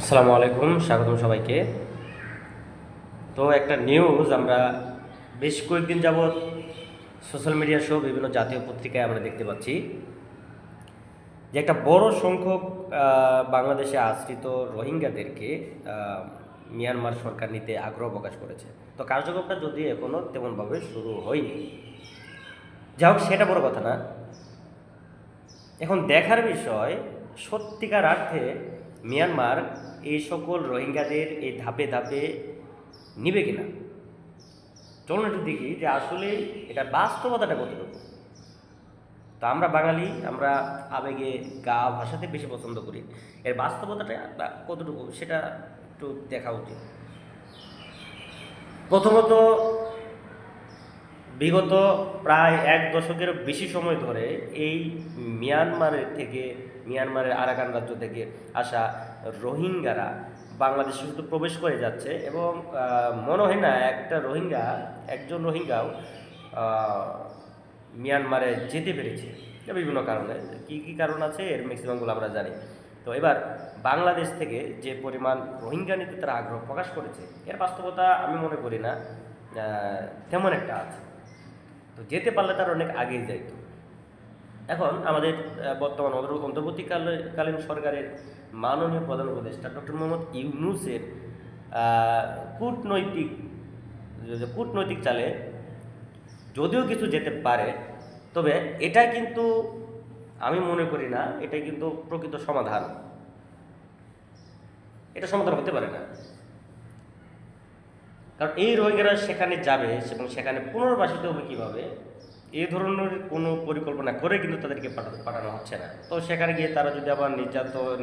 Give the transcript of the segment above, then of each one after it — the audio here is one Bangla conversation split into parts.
আসসালামু আলাইকুম, স্বাগতম সবাইকে। তো একটা নিউজ আমরা বেশ কয়েকদিন যাবৎ সোশ্যাল মিডিয়া সহ বিভিন্ন জাতীয় পত্রিকায় আমরা দেখতে পাচ্ছি যে একটা বড় সংখ্যক বাংলাদেশে আশ্রিত রোহিঙ্গাদেরকে মিয়ানমার সরকার নিতে আগ্রহ প্রকাশ করেছে। তো কার্যক্রমটা যদি এখনও তেমনভাবে শুরু হয়নি, যাই হোক সেটা বড় কথা না। এখন দেখার বিষয় সত্যিকার অর্থে মিয়ানমার এই সকল রোহিঙ্গাদের এই ধাপে ধাপে নিবে কিনা। চলুন একটু দেখি যে আসলে এটা বাস্তবতাটা কতটুকু। তো আমরা বাঙালি, আমরা আবেগে গা ভাষাতে বেশি পছন্দ করি, এর বাস্তবতাটা কতটুকু সেটা একটু দেখা উচিত। প্রথমত, বিগত প্রায় এক দশকের বেশি সময় ধরে এই মিয়ানমারের আরাকান রাজ্য থেকে আসা রোহিঙ্গারা বাংলাদেশে শুধু প্রবেশ করে যাচ্ছে এবং মনে হয় না একজন রোহিঙ্গাও মিয়ানমারে যেতে পেরেছে বিভিন্ন কারণে। কী কী কারণ আছে এর ম্যাক্সিমামগুলো আমরা জানি। তো এবার বাংলাদেশ থেকে যে পরিমাণ রোহিঙ্গা নিতে তারা আগ্রহ প্রকাশ করেছে, এর বাস্তবতা আমি মনে করি না তেমন একটা আছে। তো যেতে পারলে তার অনেক আগেই যাইতো। এখন আমাদের বর্তমান অন্তর্বর্তীকালীন সরকারের মাননীয় প্রধান উপদেষ্টা ডক্টর মোহাম্মদ ইউনূসের কূটনৈতিক কূটনৈতিক চালে যদিও কিছু যেতে পারে, তবে এটা কিন্তু আমি মনে করি না এটা কিন্তু প্রকৃত সমাধান। এটা সমাধান হতে পারে না, কারণ এই রোহিঙ্গারা সেখানে যাবে এবং সেখানে পুনর্বাসিত হবে কীভাবে, এই ধরনের কোনো পরিকল্পনা করে কিন্তু তাদেরকে পাঠানো হচ্ছে না। তো সেখানে গিয়ে তারা যদি আবার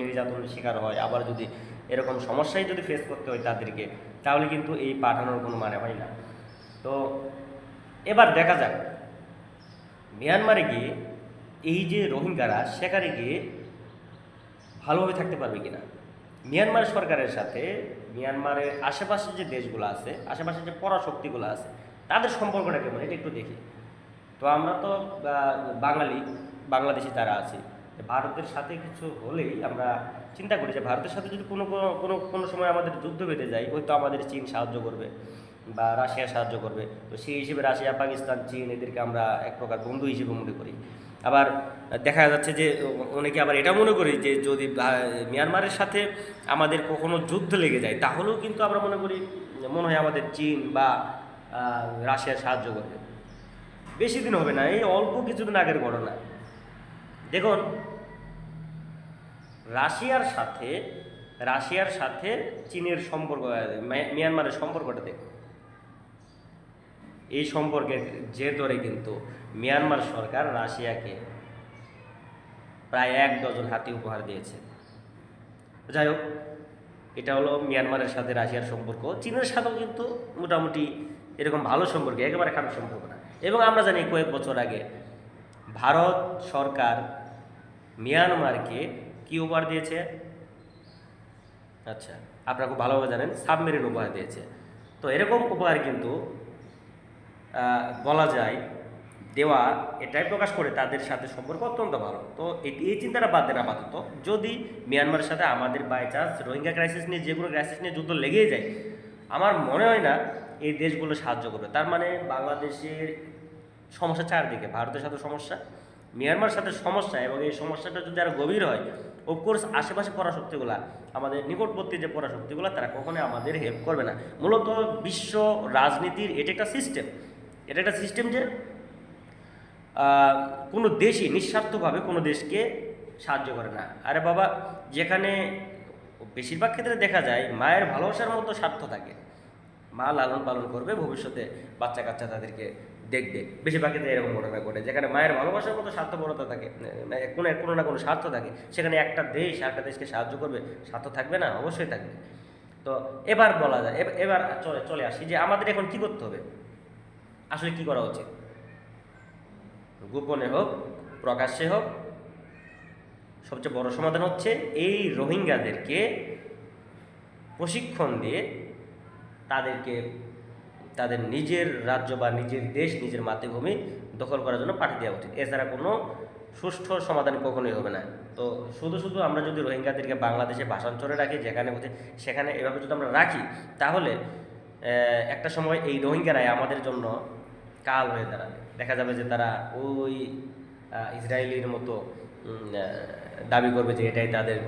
নির্যাতনের শিকার হয়, আবার যদি এরকম সমস্যাই যদি ফেস করতে হয় তাদেরকে, তাহলে কিন্তু এই পাঠানোর কোনো মানে হয় না। তো এবার দেখা যাক মিয়ানমারে গিয়ে এই যে রোহিঙ্গারা সেখানে গিয়ে ভালোভাবে থাকতে পারবে কিনা। মিয়ানমার সরকারের সাথে মিয়ানমারের আশেপাশের যে দেশগুলো আছে, আশেপাশের যে পরাশক্তিগুলো আছে, তাদের সম্পর্কটা কেমন এটা একটু দেখি। তো আমরা তো বাংলাদেশি তারা আছি, ভারতের সাথে কিছু হলেই আমরা চিন্তা করি যে ভারতের সাথে যদি কোনো সময় আমাদের যুদ্ধ বেঁধে যায়, হয়তো আমাদের চীন সাহায্য করবে বা রাশিয়া সাহায্য করবে। তো সেই হিসেবে রাশিয়া, পাকিস্তান, চীন এদেরকে আমরা এক প্রকার বন্ধু হিসেবে মনে করি। আবার দেখা যাচ্ছে যে অনেকে আবার এটা মনে করি যে যদি মিয়ানমারের সাথে আমাদের কখনো যুদ্ধ লেগে যায়, তাহলেও কিন্তু আমরা মনে হয় আমাদের চীন বা রাশিয়া সাহায্য করবে। বেশি দিন হবে না, এই অল্প কিছুদিন আগের ঘটনা। দেখুন, রাশিয়ার সাথে চীনের সম্পর্ক, মিয়ানমারের সম্পর্কটা দেখুন। এই সম্পর্কের জের ধরে কিন্তু মিয়ানমার সরকার রাশিয়াকে প্রায় 1 ডজন হাতি উপহার দিয়েছে। যাই হোক, এটা হলো মিয়ানমারের সাথে রাশিয়ার সম্পর্ক। চীনের সাথেও কিন্তু মোটামুটি এরকম ভালো সম্পর্ক, একেবারে খারাপ সম্পর্ক না। এবং আমরা জানি কয়েক বছর আগে ভারত সরকার মিয়ানমারকে কি উপহার দিয়েছে? আচ্ছা, আপনারা খুব ভালোভাবে জানেন, সাবমেরিন উপহার দিয়েছে। তো এরকম উপহার কিন্তু বলা যায় দেওয়া এটাই প্রকাশ করে তাদের সাথে সম্পর্ক অত্যন্ত ভালো। তো এই চিন্তাটা বাদ দেন আপাতত। যদি মিয়ানমারের সাথে আমাদের বাই চান্স রোহিঙ্গা ক্রাইসিস নিয়ে যে কোনো ক্রাইসিস নিয়ে যুদ্ধ লেগেই যায়, আমার মনে হয় না এই দেশগুলো সাহায্য করবে। তার মানে বাংলাদেশের সমস্যা চারদিকে, ভারতের সাথে সমস্যা, মিয়ানমারের সাথে সমস্যা, এবং এই সমস্যাটা যদি আরও গভীর হয়, অফকোর্স আশেপাশে পরাশক্তিগুলা, আমাদের নিকটবর্তী যে পরাশক্তিগুলা, তারা কখনোই আমাদের হেল্প করবে না। মূলত বিশ্ব রাজনীতির এটা একটা সিস্টেম যে কোনো দেশই নিঃস্বার্থভাবে কোনো দেশকে সাহায্য করে না। আরে বাবা, যেখানে বেশিরভাগ ক্ষেত্রে দেখা যায় মায়ের ভালোবাসার মতো স্বার্থ থাকে, মা লালন পালন করবে, ভবিষ্যতে বাচ্চা কাচ্চা তাদেরকে দেখবে, বেশিরভাগ ক্ষেত্রে এরকম ঘটনা ঘটে। যেখানে মায়ের ভালোবাসার মতো স্বার্থপরতা থাকে, কোনো না কোনো স্বার্থ থাকে, সেখানে একটা দেশ আরেকটা দেশকে সাহায্য করবে, স্বার্থ থাকবে না? অবশ্যই থাকবে। তো এবার বলা যায়, এবার চলে আসি যে আমাদের এখন কি করতে হবে, আসলে কি করা উচিত। গোপনে হোক প্রকাশ্যে হোক, সবচেয়ে বড় সমাধান হচ্ছে এই রোহিঙ্গাদেরকে প্রশিক্ষণ দিয়ে তাদেরকে তাদের নিজের রাজ্য বা নিজের দেশ, নিজের মাতৃভূমি দখল করার জন্য পাঠিয়ে দেওয়া উচিত। এছাড়া কোনো সুষ্ঠু সমাধান কখনোই হবে না। তো শুধু শুধু আমরা যদি রোহিঙ্গাদেরকে বাংলাদেশে ভাষান্তরে রাখি, যেখানে বুঝে সেখানে এভাবে যদি আমরা রাখি, তাহলে একটা সময় এই রোহিঙ্গারাই আমাদের জন্য কাল হয়ে দাঁড়াবে। দেখা যাবে যে তারা ওই ইসরায়েলির মতো দাবি করবে যে এটাই তাদের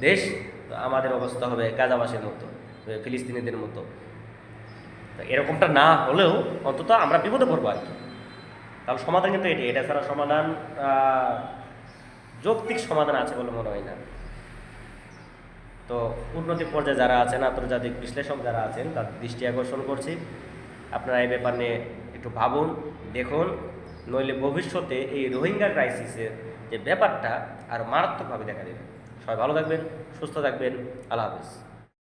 দেশ। তো আমাদের অবস্থা হবে গাজাবাসীর মতো, ফিলিস্তিনিদের মতো। তো এরকমটা না হলেও অন্তত আমরা বিপদে পড়বো আর কি। তাহলে সমাধান কিন্তু এটা ছাড়া সমাধান যৌক্তিক সমাধান আছে বলে মনে হয় না। তো উন্নতি পর্যায়ে যারা আছেন, আন্তর্জাতিক বিশ্লেষক যারা আছেন, তাদের দৃষ্টি আকর্ষণ করছি, আপনারা এই ব্যাপার নিয়ে একটু ভাবুন, দেখুন, নইলে ভবিষ্যতে এই রোহিঙ্গা ক্রাইসিসের যে ব্যাপারটা আরও মারাত্মকভাবে দেখা দেবে। সবাই ভালো থাকবেন, সুস্থ থাকবেন, আল্লাহ হাফিজ।